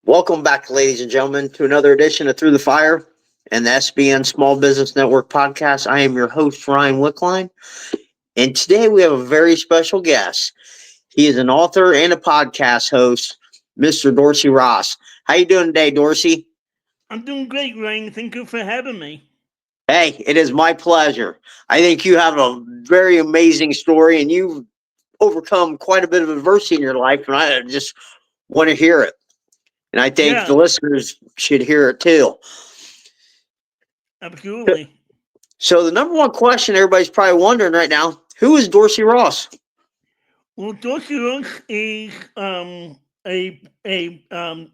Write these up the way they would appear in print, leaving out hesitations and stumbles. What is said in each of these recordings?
Welcome back, ladies and gentlemen, to another edition of Through the Fire and the SBN Small Business Network podcast. I am your host, Ryan Wickline, and today we have a very special guest. He is an author and a podcast host, Mr. Dorsey Ross. How you doing today, Dorsey? I'm doing great, Ryan. Thank you for having me. Hey, it is my pleasure. I think you have a very amazing story, and you've overcome quite a bit of adversity in your life, and I just want to hear it. And I think the Yeah, listeners should hear it too. absolutely. So the number one question everybody's probably wondering right now, who is Dorsey Ross? Well, Dorsey Ross is a a um,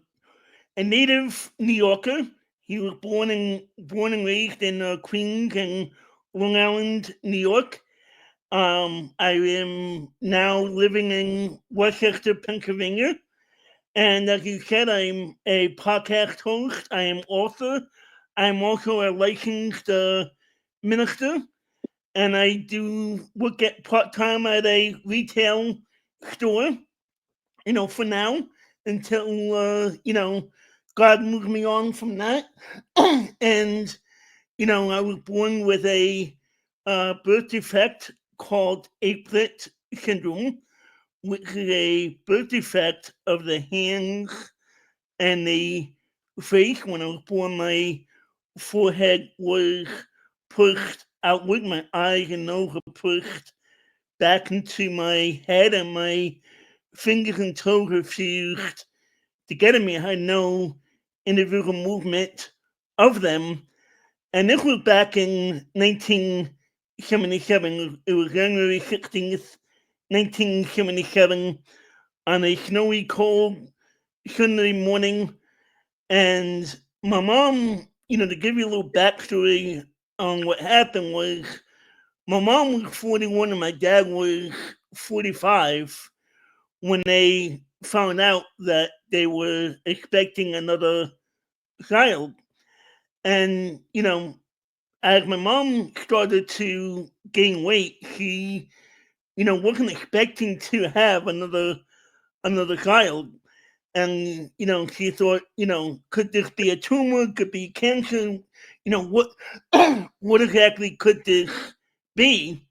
a native New Yorker. He was born and raised in Queens and Long Island, New York. I am now living in Westchester, Pennsylvania. And as you said, I'm a podcast host. I am author. I'm also a licensed minister, and I do work at part time at a retail store. For now until God moved me on from that. And I was born with a birth defect called Apert syndrome, which is a birth defect of the hands and the face. When I was born, my forehead was pushed outward, my eyes and nose were pushed back into my head, and my fingers and toes refused to get at me. I had no individual movement of them. And this was back in 1977. It was January 16th, 1977, on a snowy, cold Sunday morning. And my mom, to give you a little backstory on what happened, was my mom was 41 and my dad was 45 when they found out that they were expecting another child. And, as my mom started to gain weight, she, wasn't expecting to have another child. And, she thought, could this be a tumor? Could be cancer? What what exactly could this be?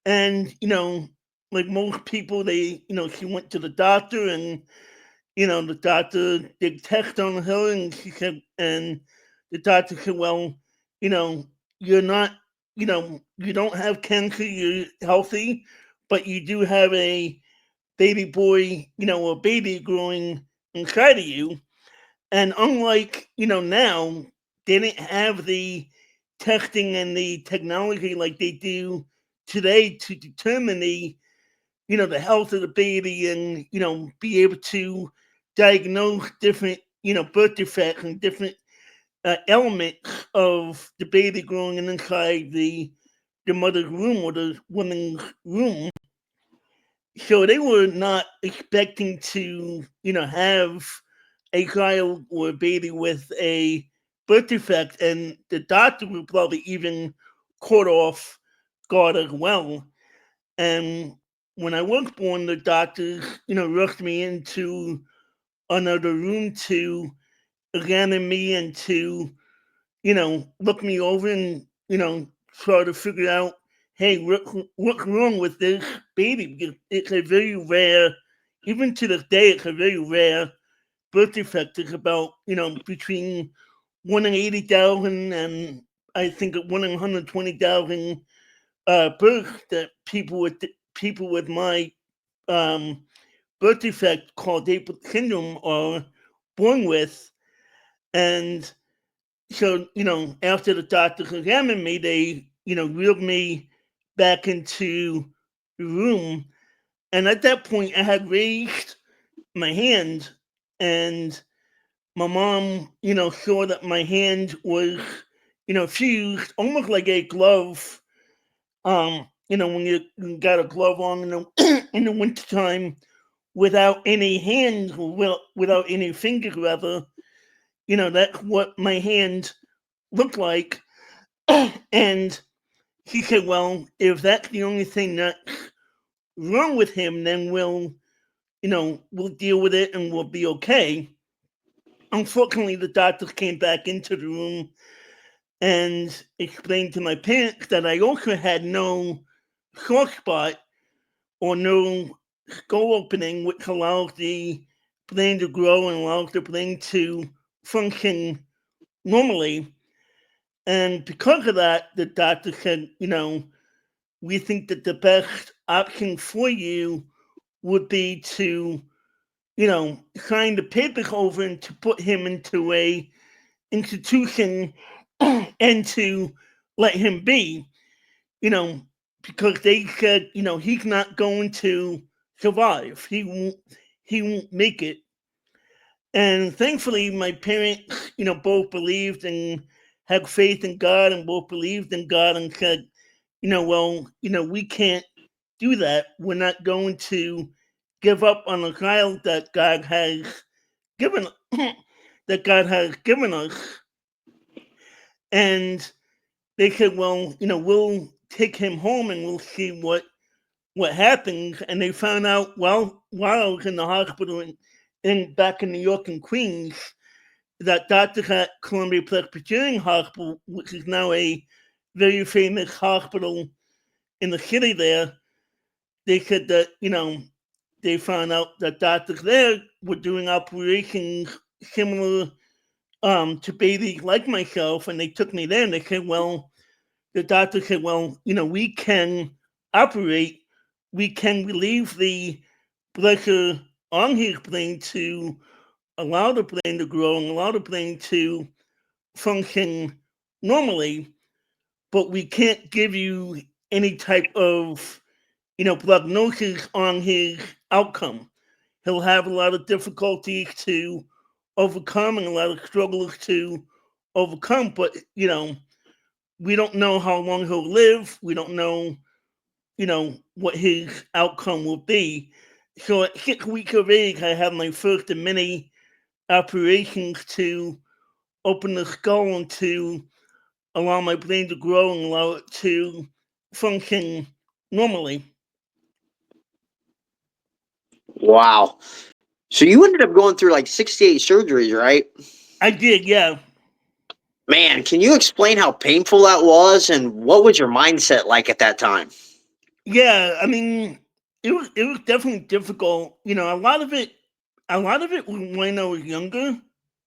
And, like most people, she went to the doctor, and, the doctor did tests on her, and and the doctor said, well, you're not, you don't have cancer, you're healthy, but you do have a baby boy, a baby growing inside of you. And unlike, now, they didn't have the testing and the technology like they do today to determine the health of the baby, and, be able to diagnose different, birth defects and different elements of the baby growing inside the mother's womb or the woman's womb. So they were not expecting to, have a child or a baby with a birth defect, and the doctor would probably even caught off guard as well. And when I was born, the doctors, rushed me into another room to examine me and to, look me over and, try to figure out, hey, what's wrong with this baby? Because it's a very rare, even to this day, it's a very rare birth defect. It's about, between 1 in 80,000 and I think 1 in 120,000 births that people with my um, birth defect called Apert syndrome are born with. And so, after the doctors examined me, they, wheeled me back into the room. And at that point, I had raised my hand, and my mom, saw that my hand was, fused almost like a glove. When you got a glove on in the, in the wintertime without any hands, without any fingers, rather, that's what my hand looked like. And he said, well, if that's the only thing that's wrong with him, then we'll deal with it and we'll be okay. unfortunately, the doctors came back into the room and explained to my parents that I also had no soft spot or no skull opening, which allows the brain to grow and allows the brain to function normally. And because of that, the doctor said, we think that the best option for you would be to, sign the papers over and to put him into a institution and to let him be, you know, because they said, he's not going to survive. He won't make it. And thankfully, my parents, both believed and had faith in God, and both believed in God and said, we can't do that. We're not going to give up on a child that God has given us. And they said, well, we'll take him home and we'll see what happens. And they found out, well, while I was in the hospital in back in New York and Queens, that doctors at Columbia Presbyterian Hospital, which is now a very famous hospital in the city there, they said that, they found out that doctors there were doing operations similar to babies like myself, and they took me there and they said, well, the doctor said, well, we can operate, we can relieve the pressure on his brain to allow the brain to grow and allow the brain to function normally, but we can't give you any type of, prognosis on his outcome. He'll have a lot of difficulties to overcome and a lot of struggles to overcome, but, we don't know how long he'll live. We don't know, what his outcome will be. So at 6 weeks of age, I had my first of many operations to open the skull and to allow my brain to grow and allow it to function normally. Wow. So you ended up going through like 68 surgeries, right? I did, yeah. Man, can you explain how painful that was and what was your mindset like at that time? Yeah, I mean, it was definitely difficult. A lot of it was when I was younger.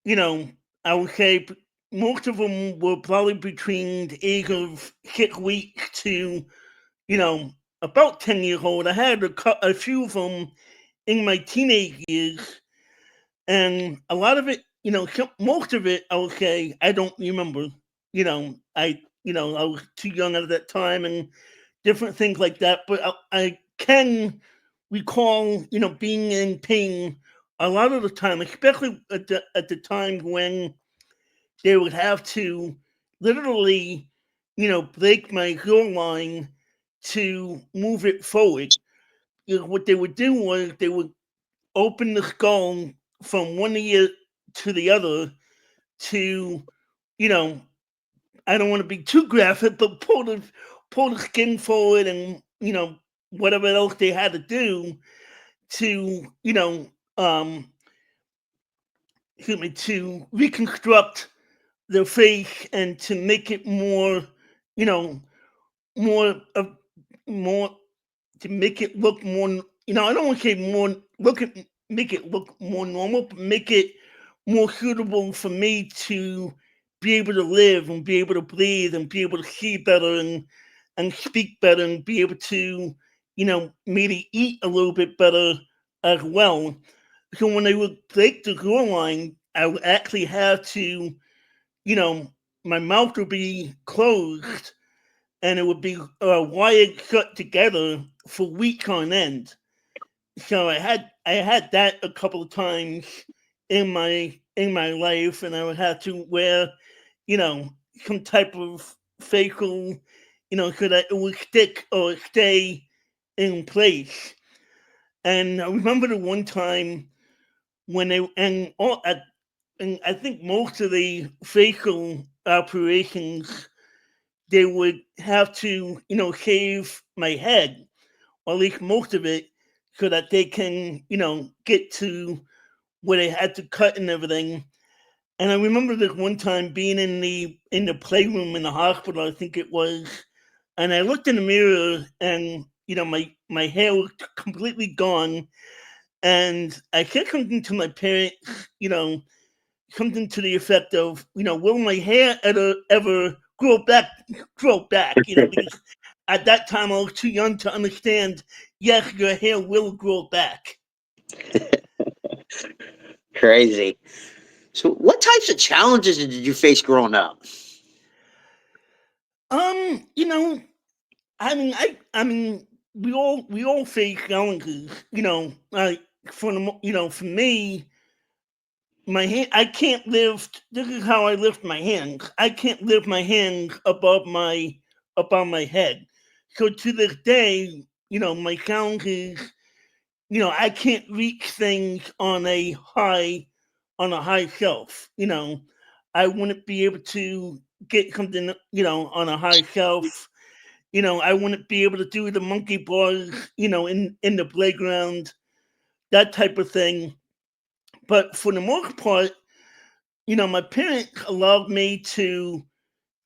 You know, I would say most of them were probably between the age of 6 weeks to you know about 10 years old. I had a few of them in my teenage years, and a lot of it, most of it, I would say I don't remember. I was too young at that time, and different things like that. But I can recall, being in pain a lot of the time, especially at the time when they would have to literally, break my line to move it forward. What they would do was they would open the skull from one ear to the other to, you know, I don't want to be too graphic, but pull the skin forward and whatever else they had to do to um to reconstruct their face and to make it more you know more of more to make it look more. I don't want to say more look at make it look more normal, but make it more suitable for me to be able to live and be able to breathe and be able to see better and speak better and be able to maybe eat a little bit better as well. So when they would break the grow line, I would actually have to, you know, my mouth would be closed and it would be wired shut together for weeks on end. So I had that a couple of times in my life, and I would have to wear, you know, some type of facial, so that it would stick or stay in place. And I remember the one time when they and I think most of the facial operations they would have to shave my head, or at least most of it, so that they can get to where they had to cut and everything. And I remember this one time being in the playroom in the hospital, I think it was, and I looked in the mirror, and my hair was completely gone, and I said something to my parents, something to the effect of, will my hair ever grow back, because at that time I was too young to understand. Yes, your hair will grow back. Crazy. So, what types of challenges did you face growing up? Um, you know, I mean, we all face challenges. Like for me, my hand. I can't lift. This is how I lift my hands. I can't lift my hands above my head. So to this day, my challenge is, I can't reach things on a high shelf. I wouldn't be able to get something, on a high shelf. I wouldn't be able to do the monkey bars, in the playground, that type of thing. But for the most part, my parents allowed me to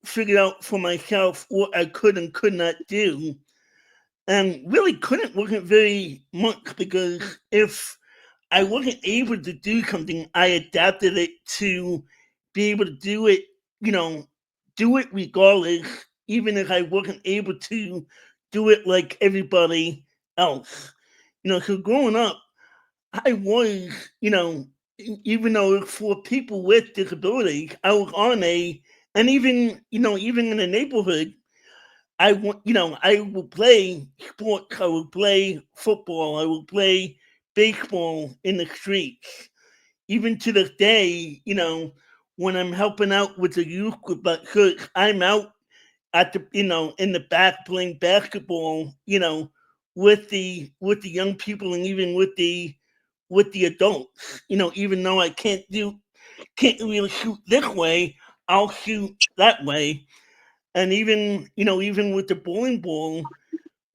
figure out for myself what I could and could not do. And really couldn't wasn't very much, because if I wasn't able to do something, I adapted it to be able to you know, do it regardless, even if I wasn't able to do it like everybody else. So growing up, I was, even though for people with disabilities, I was and even in the neighborhood, I will play sports. I will play football. I will play baseball in the streets. Even to this day, when I'm helping out with the youth group at church, I'm out at in the back playing basketball, with the young people, and even with the adults. Even though I can't really shoot this way, I'll shoot that way. And even with the bowling ball,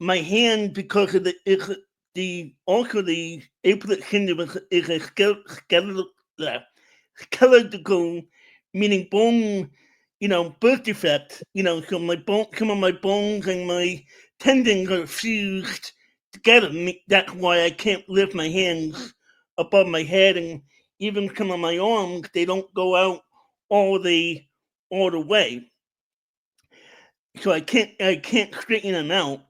my hand, because of the also the Apert syndrome is a skeletal, meaning bone, birth defect. So some of my bones and my tendons are fused together. That's why I can't lift my hands above my head, and even some of my arms, they don't go out all the all the way. So I can't straighten them out.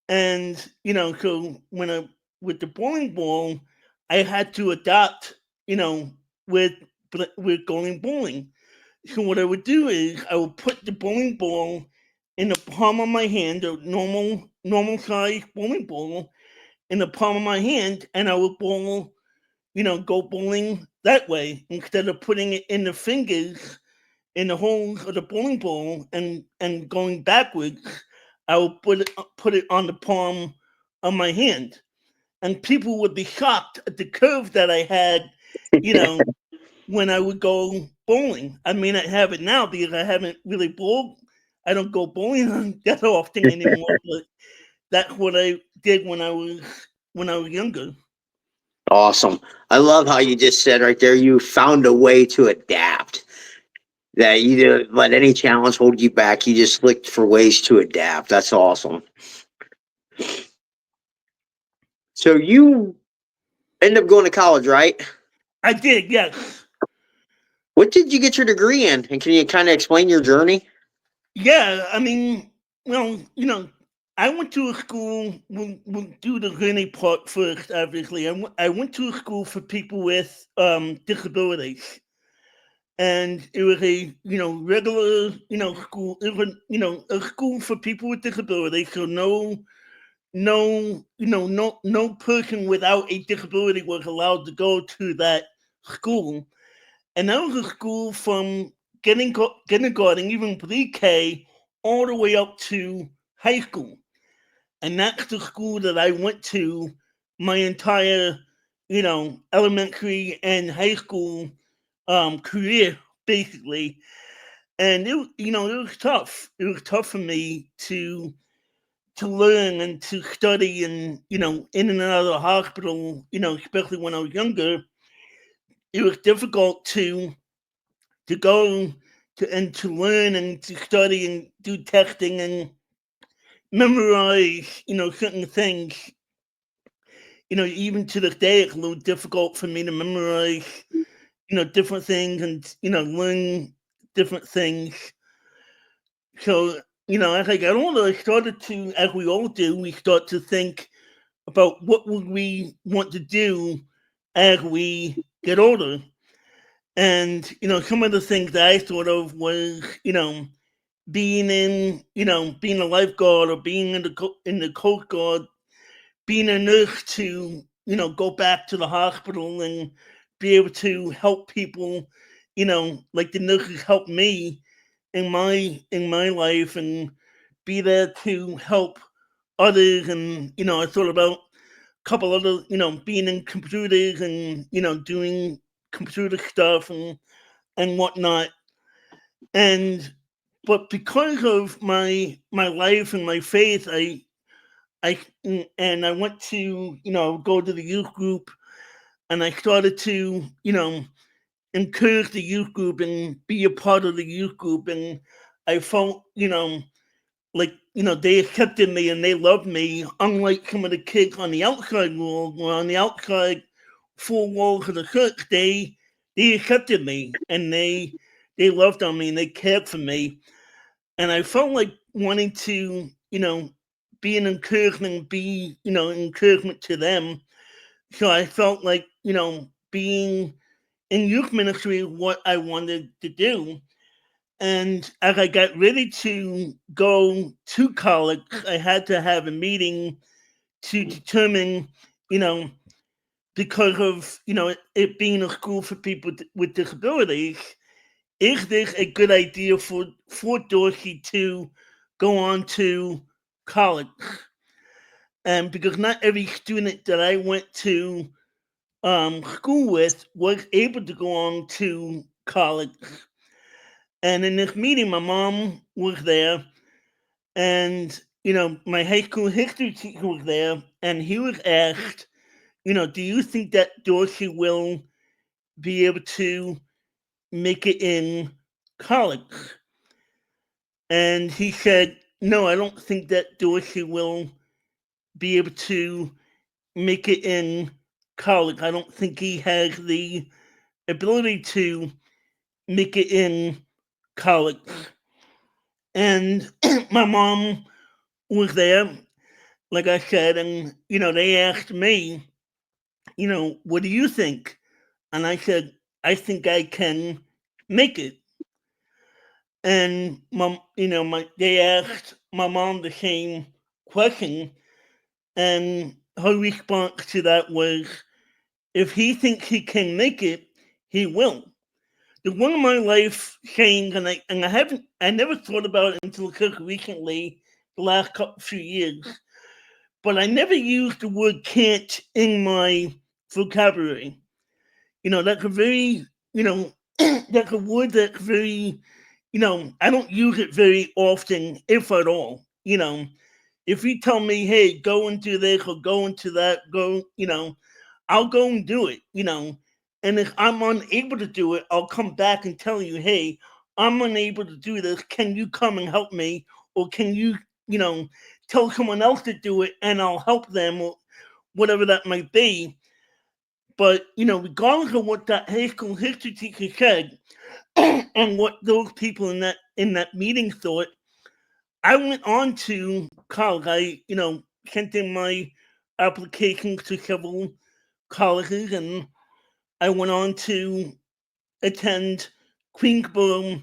And so when I with the bowling ball, I had to adapt, with with going bowling. So what I would do is I would put the bowling ball in the palm of my hand, a normal size bowling ball in the palm of my hand, and I would go bowling that way, instead of putting it in the fingers in the holes of the bowling ball, and going backwards. I would put it on the palm of my hand, and people would be shocked at the curve that I had, you know, when I would go bowling. I may not have it now because I haven't really bowled. I don't go bowling that often anymore, but that's what I did when I was younger. Awesome. I love how you just said right there, you found a way to adapt. That you didn't let any challenge hold you back. You just looked for ways to adapt. That's awesome. So you end up going to college, right? I did, yes. What did you get your degree in? And can you kind of explain your journey? Yeah, I mean, well, I went to a school. We'll do the journey part first. Obviously, I went to a school for people with disabilities, and it was a regular school. It was a school for people with disabilities. So no person without a disability was allowed to go to that school. And that was a school from kindergarten, even pre-K, all the way up to high school. And that's the school that I went to my entire, elementary and high school career, basically. And it was tough. It was tough for me to learn and to study, and in and out of the hospital. Especially when I was younger, it was difficult to go to learn and to study and do testing and memorize, certain things. Even to this day, it's a little difficult for me to memorize, different things and, learn different things. So, as I got older, I started to, as we all do, we start to think about what would we want to do as we get older. And, some of the things that I thought of was, being a lifeguard or being in the Coast Guard, being a nurse to, go back to the hospital and be able to help people, like the nurses helped me in my life, and be there to help others. And I thought about a couple other, being in computers and doing computer stuff and whatnot. And but because of my life and my faith, I and I went to go to the youth group, and I started to encourage the youth group and be a part of the youth group. And I felt like they accepted me and they loved me, unlike some of the kids on the outside world, or on the outside four walls of the church. They accepted me, and they loved on me and they cared for me. And I felt like wanting to be an encouragement, be encouragement to them. So I felt like being in youth ministry is what I wanted to do. And as I got ready to go to college, I had to have a meeting to determine, you know, because of it being a school for people with disabilities, is this a good idea for Dorsey to go on to college? And because not every student that I went to school with was able to go on to college. And in this meeting, my mom was there, and my high school history teacher was there, and he was asked, do you think that Dorsey will be able to make it in college? And he said, no, I don't think that Dorsey will be able to make it in college. I don't think he has the ability to make it in college. And my mom was there, like I said, and they asked me, what do you think? And I said, I think I can make it. And they asked my mom the same question, and her response to that was, if he thinks he can make it, he will. The one of my life sayings, I never thought about it until just recently, the last few years, but I never used the word can't in my vocabulary. That's a very, that's a word that's very, I don't use it very often, if at all. If you tell me, hey, go and do this or go into that, I'll go and do it, And if I'm unable to do it, I'll come back and tell you, hey, I'm unable to do this. Can you come and help me? Or can you, tell someone else to do it and I'll help them, or whatever that might be. But, regardless of what that high school history teacher said and what those people in that meeting thought, I went on to college. I, sent in my applications to several colleges, and I went on to attend Queens Borough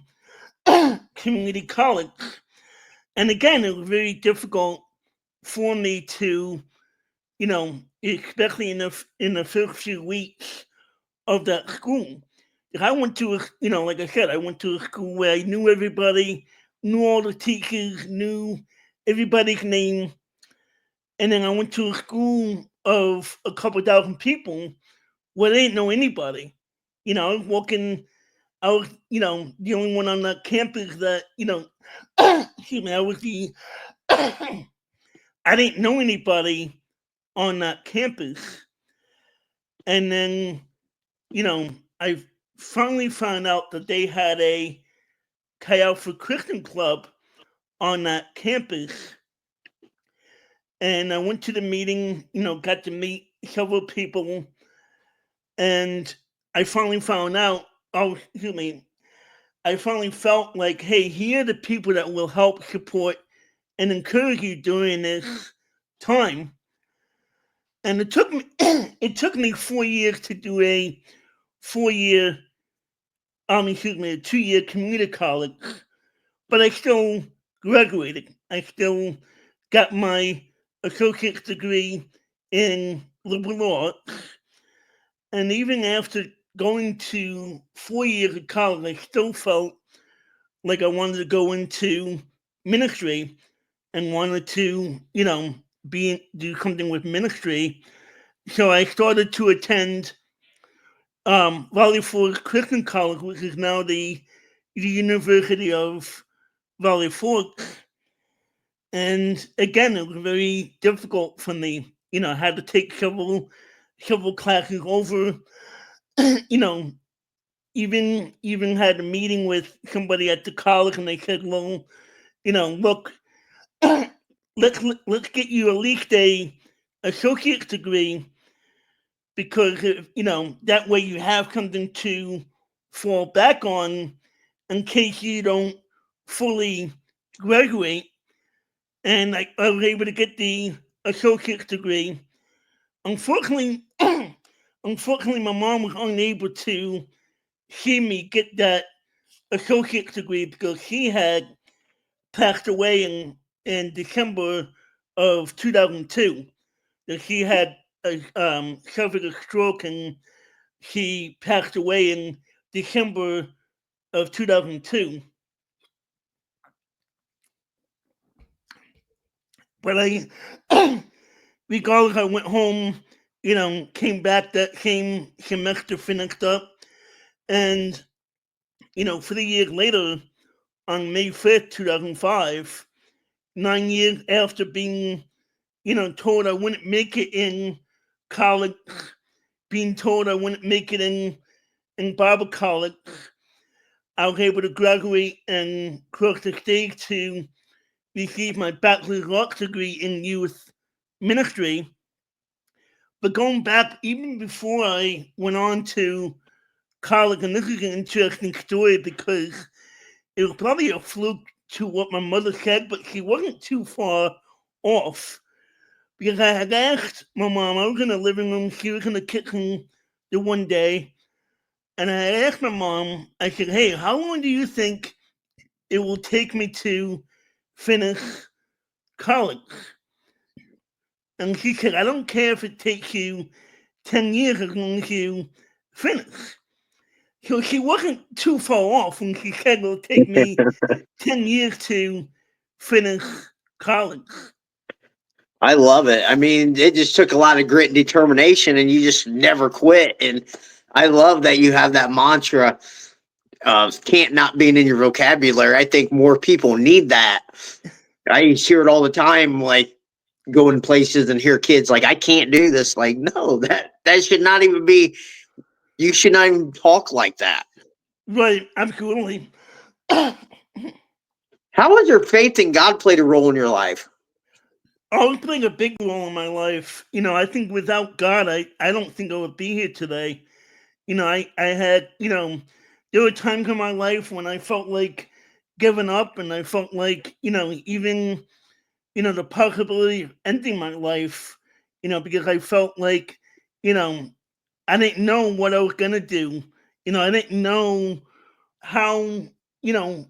Community College. And again, it was very difficult for me to, especially in the first few weeks of that school. I went to like I said, I went to a school where I knew everybody, knew all the teachers, knew everybody's name. And then I went to a school of a couple thousand people where they didn't know anybody. I was walking, I was, the only one on that campus that, excuse me, I was the, I didn't know anybody on that campus. And then, you know, I finally found out that they had a Chi Alpha Christian club on that campus. And I went to the meeting, got to meet several people, and I finally found out, oh, excuse me, I finally felt like, hey, here are the people that will help support and encourage you during this time. And it took me it took me 4 years to do a 4 year, a 2 year community college, but I still graduated. I still got my associate's degree in liberal arts. And even after going to 4 years of college, I still felt like I wanted to go into ministry and wanted to, do something with ministry. So I started to attend Valley Forge Christian College, which is now the University of Valley Forge. And again, it was very difficult for me. I had to take several classes over. you know, even had a meeting with somebody at the college, and they said, "Well, look, let's get you at least a associate's degree, because that way you have something to fall back on in case you don't fully graduate." And I was able to get the associate's degree. Unfortunately, unfortunately, my mom was unable to see me get that associate's degree because she had passed away in December of 2002. That she had suffered a stroke, and she passed away in December of 2002. But regardless, I went home, came back that same semester, finished up, and 3 years later, on May 5th, 2005, 9 years after being, told I wouldn't make it in college, being told I wouldn't make it in Bible college, I was able to graduate and cross the stage to receive my bachelor's of arts degree in youth ministry. But going back, even before I went on to college, and this is an interesting story because it was probably a fluke to what my mother said, but she wasn't too far off. Because I had asked my mom, I was in the living room, she was in the kitchen the one day, and I asked my mom, I said, "Hey, how long do you think it will take me to finish college?" And she said, "I don't care if it takes you 10 years as long as you finish." So she wasn't too far off when she said it'll take me 10 years to finish college. I love it. I mean, it just took a lot of grit and determination, and you just never quit. And I love that you have that mantra of can't not being in your vocabulary. I think more people need that. I hear it all the time, like going places and hear kids like, "I can't do this." Like, no, that should not even be. You should not even talk like that. Right, absolutely. How has your faith in God played a role in your life? Always playing a big role in my life. I think without God, I don't think I would be here today. I had, there were times in my life when I felt like giving up, and I felt like, even, the possibility of ending my life, because I felt like, you know, I didn't know what I was going to do. I didn't know how, you know,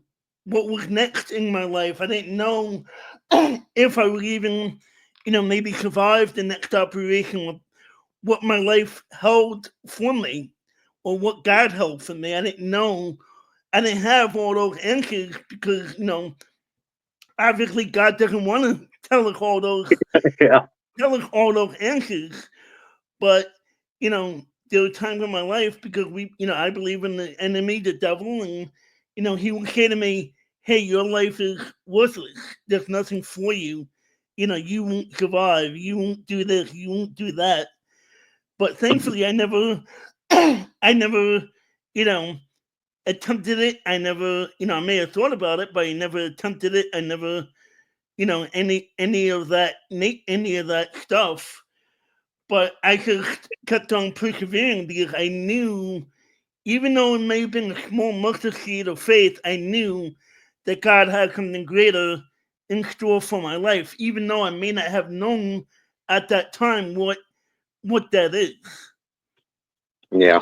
what was next in my life. I didn't know if I would even, maybe survive the next operation, what my life held for me, or what God held for me. I didn't know. I didn't have all those answers because, obviously God doesn't want to Yeah. tell us all those answers. But, there were times in my life because I believe in the enemy, the devil, and, he would say to me, "Hey, your life is worthless. There's nothing for you. You won't survive. You won't do this. You won't do that." But thankfully, I never, I never, attempted it. I never, I may have thought about it, but I never attempted it. I never, any of that, any of that stuff. But I just kept on persevering because I knew, even though it may have been a small mustard seed of faith, I knew that God had something greater in store for my life, even though I may not have known at that time what that is. Yeah.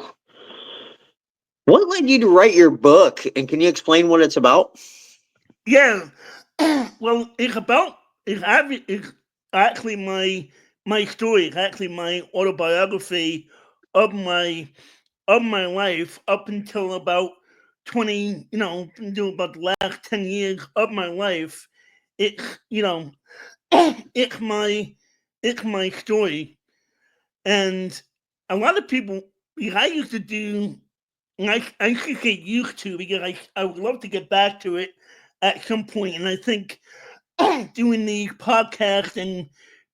What led you to write your book, and can you explain what it's about? Yeah. Well, it's actually my story. It's actually my autobiography of my life up until about 20, until about the last 10 years of my life. It's it's my story, and a lot of people. I used to do. And I should get used to because I would love to get back to it at some point. And I think doing these podcasts and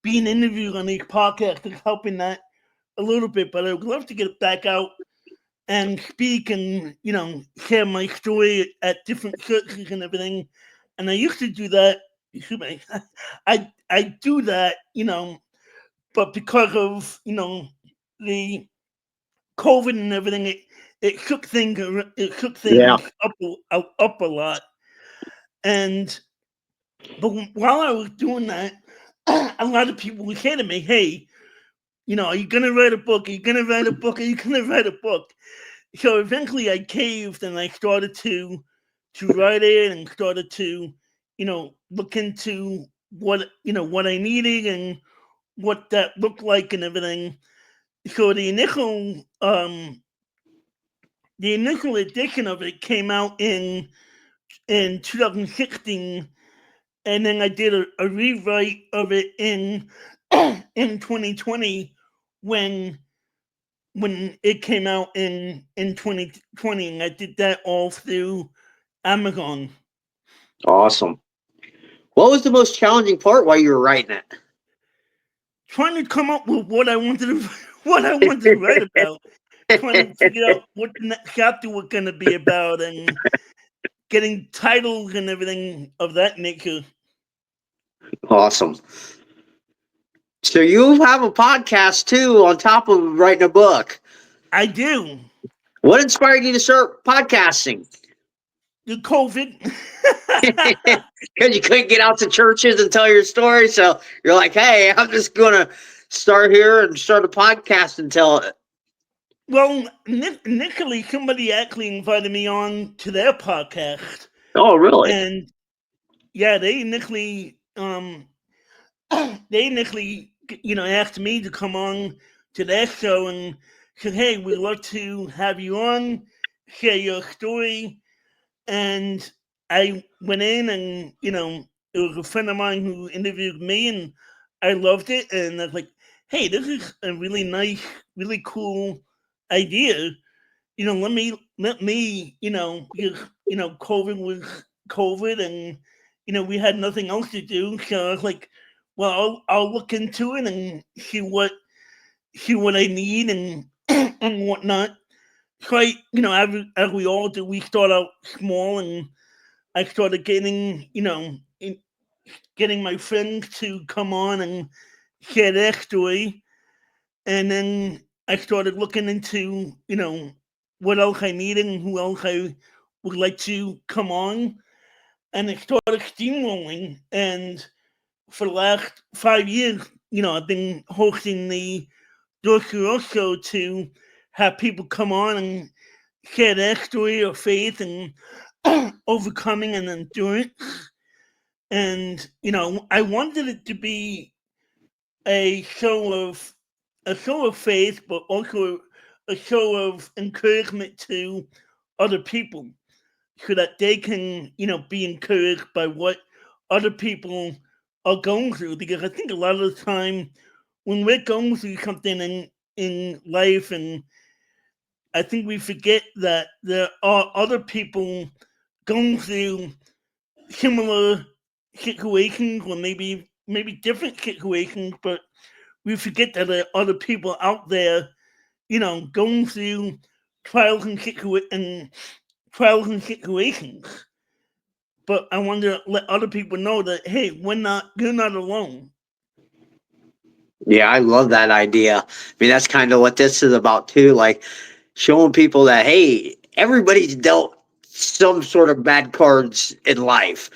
being interviewed on these podcasts is helping that a little bit. But I would love to get back out and speak and share my story at different churches and everything. And I used to do that. Excuse me. I do that, but because of the COVID and everything, it shook things Yeah. up a lot. And but while I was doing that, a lot of people would say to me, "Hey, are you gonna write a book? Are you gonna write a book? Are you gonna write a book?" So eventually, I caved and I started to write it and started to look into what I needed and what that looked like and everything. So the initial edition of it came out in 2016, and then I did a rewrite of it in 2020 when it came out in 2020, and I did that all through Amazon. Awesome. What was the most challenging part while you were writing Trying to come up with what I wanted to what I wanted to write about, trying to it? figure out what the next chapter was going to be about, and getting titles and everything of that nature. Awesome. So you have a podcast too on top of writing a book. I do. What inspired you to start podcasting? The COVID. Because you couldn't get out to churches and tell your story. So you're like, hey, I'm just going to start here and start a podcast and tell it. Well, initially, somebody actually invited me on to their podcast, Oh, really? and yeah, they initially, asked me to come on to their show and said, "Hey, we'd love to have you on, share your story." And I went in, and it was a friend of mine who interviewed me, and I loved it. And I was like, "Hey, this is a really nice, really cool idea. Let me, because COVID was COVID, and we had nothing else to do. So I was like, well, I'll look into it and see what I need and and whatnot." So as we all do, we start out small, and I started getting my friends to come on and share their story, and then I started looking into what else I needed and who else I would like to come on, and it started steamrolling. And for the last 5 years, I've been hosting the Dorsey show to have people come on and share their story of faith and overcoming and endurance. And I wanted it to be a show of faith, but also a show of encouragement to other people, so that they can be encouraged by what other people are going through. Because I think a lot of the time when we're going through something in life, and I think we forget that there are other people going through similar situations, or maybe different situations, but we forget that there are other people out there, going through trials and trials and situations. But I want to let other people know that, hey, you're not alone. Yeah, I love that idea. I mean, that's kind of what this is about too. Like showing people that, hey, everybody's dealt some sort of bad cards in life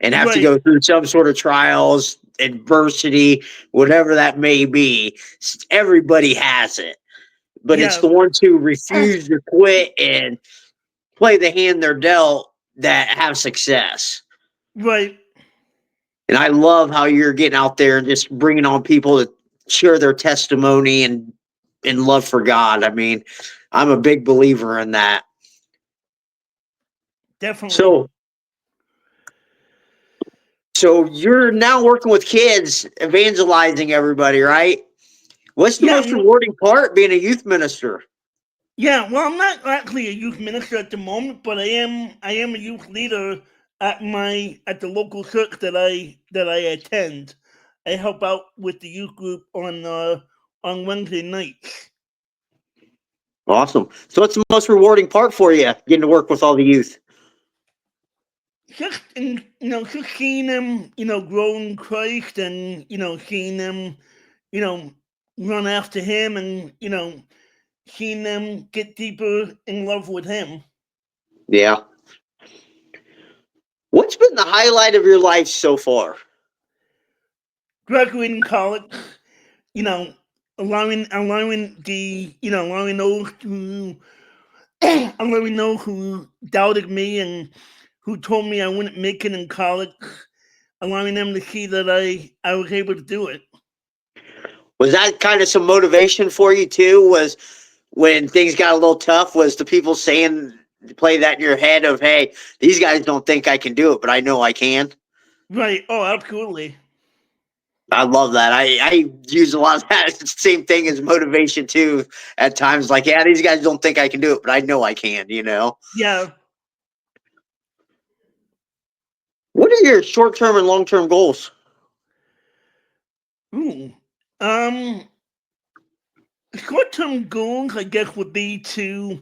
and have to Right. go through some sort of trials, adversity, whatever that may be. Everybody has it. But it's Yeah. the ones who refuse to quit and play the hand they're dealt that have success. Right. And I love how you're getting out there and just bringing on people to share their testimony and love for God. I mean, I'm a big believer in that. Definitely. So, so you're now working with kids, evangelizing everybody, right? What's the Yeah. most rewarding part being a youth minister? Yeah. Well, I'm not actually a youth minister at the moment, but I am a youth leader at the local church that I attend. I help out with the youth group on Wednesday nights. Awesome. So, what's the most rewarding part for you getting to work with all the youth? Just seeing them, grow in Christ, and seeing them, you know, run after Him, and seeing them get deeper in love with Him. Yeah. What's been the highlight of your life so far? Graduating college, you know, allowing those who allowing those who doubted me and who told me I wouldn't make it in college, allowing them to see that I was able to do it. Was that kind of some motivation for you too? Was when things got a little tough, was the people saying, play that in your head of, hey, these guys don't think I can do it, but I know I can? Right. Oh, absolutely. I love that. I use a lot of that. It's the same thing as motivation too. At times, like, yeah, these guys don't think I can do it, but I know I can. Yeah. What are your short term and long term goals? Ooh. Um. Short-term goals, I guess, would be to,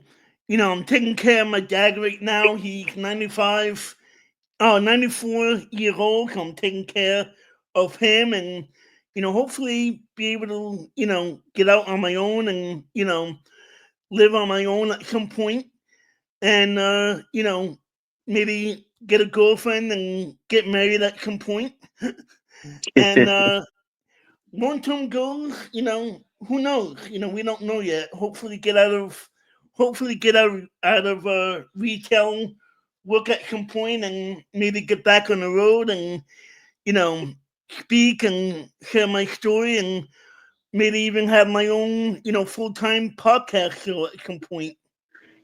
I'm taking care of my dad right now. He's 95, 94 years old. So I'm taking care of him, and hopefully be able to, get out on my own and live on my own at some point, and maybe get a girlfriend and get married at some point, and long-term goals, who knows? We don't know yet. Hopefully get out of retail work at some point, and maybe get back on the road and you know speak and share my story, and maybe even have my own full-time podcast show at some point.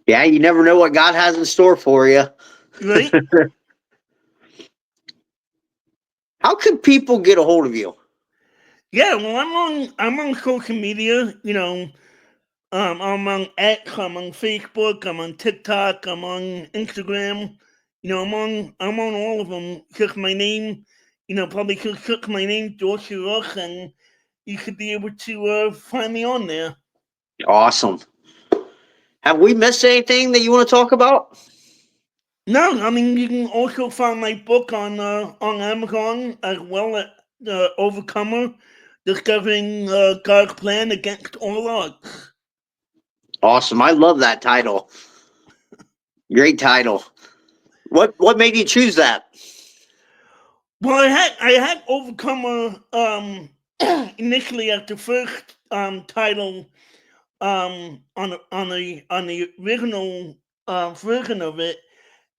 Yeah, you never know what God has in store for you. Right? How can people get a hold of you? Yeah. Well, I'm on social media. I'm on X, I'm on Facebook, I'm on TikTok, I'm on Instagram. I'm on all of them. Search my name, probably search my name, Dorsey, and you should be able to find me on there. Awesome. Have we missed anything that you want to talk about? No, I mean you can also find my book on Amazon as well at Overcomer, discovering God's plan against all odds. Awesome. I love that title. Great title. What made you choose that? Well, I had Overcomer initially as the first title on the original version of it,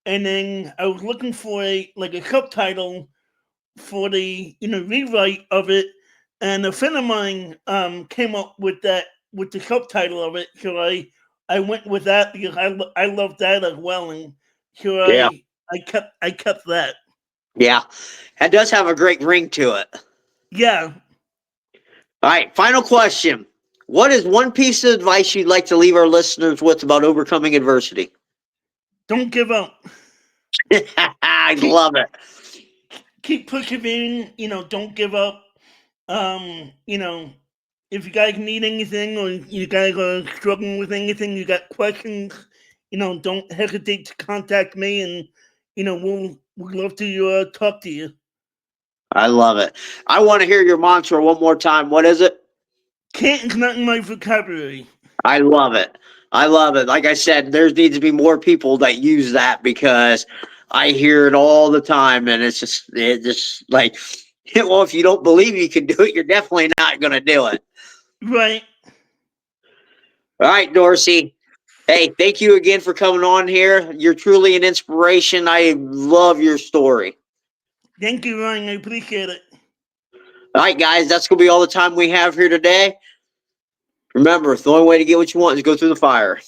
and then I was looking for a subtitle for the rewrite of it, and a friend of mine came up with the subtitle of it, so I went with that because I love that as well, and so Yeah. I kept that. Yeah. That does have a great ring to it. Yeah. All right. Final question. What is one piece of advice you'd like to leave our listeners with about overcoming adversity? Don't give up. I Keep love it. keep persevering. Don't give up. Um, you know, if you guys need anything or you guys are struggling with anything, you got questions, don't hesitate to contact me, and we'd love to talk to you. I love it. I want to hear your mantra one more time. What is it? Can't is not in my vocabulary. I love it. I love it. Like I said, there needs to be more people that use that because I hear it all the time, and it's just like, well, if you don't believe you can do it, you're definitely not going to do it. Right. All right, Dorsey. Hey, thank you again for coming on here. You're truly an inspiration. I love your story. Thank you, Ryan. I appreciate it. All right, guys, that's going to be all the time we have here today. Remember, the only way to get what you want is go through the fire.